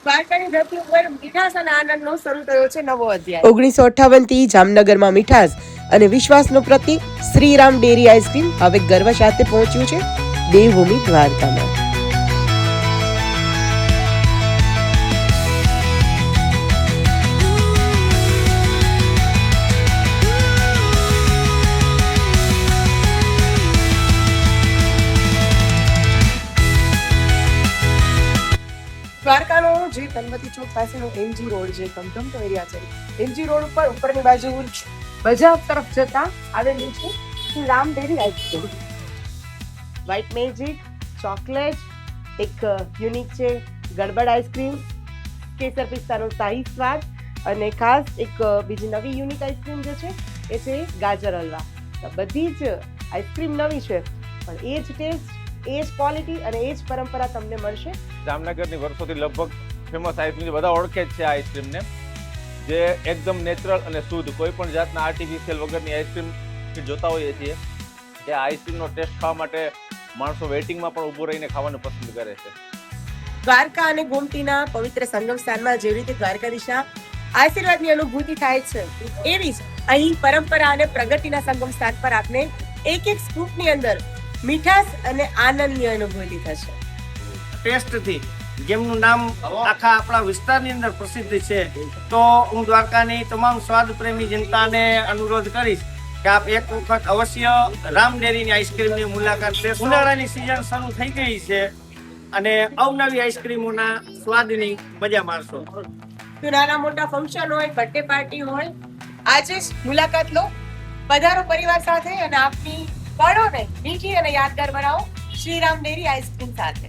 દ્વારકાની ધરતી ઉપર મીઠાસ અને આનંદનો શરૂ થયો છે નવો અધ્યાય. 1958 થી જામનગરમાં મીઠાસ અને વિશ્વાસનું પ્રતીક શ્રીરામ ડેરી આઈસ્ક્રીમ હવે ગર્વ સાથે પહોંચ્યું છે દેવભૂમિ દ્વારકામાં. દ્વારકાનો જે તનવતી ચોક પાસેનો એમજી રોડ જે ધમધમતો એરિયા છે, એમજી રોડ ઉપર ઉપરની બાજુ બજાર તરફ જતા આવેલું છે Shri Ram dairy ice cream. White magic, chocolate, એક યુનિક છે ગડબડ આઈસ્ક્રીમ, કેસર પિસ્તાનો શાહી સ્વાદ અને ખાસ એક બીજી નવી યુનિક આઈસ્ક્રીમ જે છે એ છે ગાજર હલવા. બધી જ આઈસ્ક્રીમ નવી છે પણ એ જ ટેસ્ટ, એ જ ક્વોલિટી અને એ જ પરંપરા તમને મળશે. જામનગરની વર્ષોથી લગભગ ફેમસ આઈસ્ક્રીમ બધા ઓળખે જ છે આ આઈસ્ક્રીમને, જે એકદમ નેચરલ અને શુદ્ધ, કોઈ પણ જાતના આર્ટિફિશિયલ વગરની આઈસ્ક્રીમ જોતા હોઈએ છીએ. એ આઈસ્ક્રીમનો ટેસ્ટ ખાવા માટે માણસો વેઇટિંગમાં પણ ઊભું રહીને ખાવાનું પસંદ કરે છે. દ્વારકા અને ગોમતીના પવિત્ર સંગમ સ્થાનમાં જેવી રીતે દ્વારકાધીશના આશીર્વાદની અનુભૂતિ થાય છે, એવી જ અહીં પરંપરા અને પ્રગતિના સંગમ સ્થાન પર આપને એક એક સ્કૂપની અંદર મીઠાસ અને આનંદની અનુભૂતિ થશે. ટેસ્ટથી જેમનું નામ આખા આપણા વિસ્તારની અંદર પ્રસિદ્ધ છે, તો હું દ્વારકાની તમામ સ્વાદ પ્રેમી જનતાને અનુરોધ કરીશ કે આપ એક વખત અવશ્ય રામ ડેરીની આઈસ્ક્રીમની મુલાકાત લેશો. ઉનાળાની સિઝન શરૂ થઈ ગઈ છે અને અવનવી આઈસ્ક્રીમોના સ્વાદની મજા માણશો. તો નાના મોટા ફંક્શન હોય, બર્થડે પાર્ટી હોય, આજે જ મુલાકાત લો, પધારો પરિવાર સાથે અને આપની પળોને મીઠી અને યાદગાર બનાવો શ્રીરામ ડેરી આઈસ્ક્રીમ સાથે.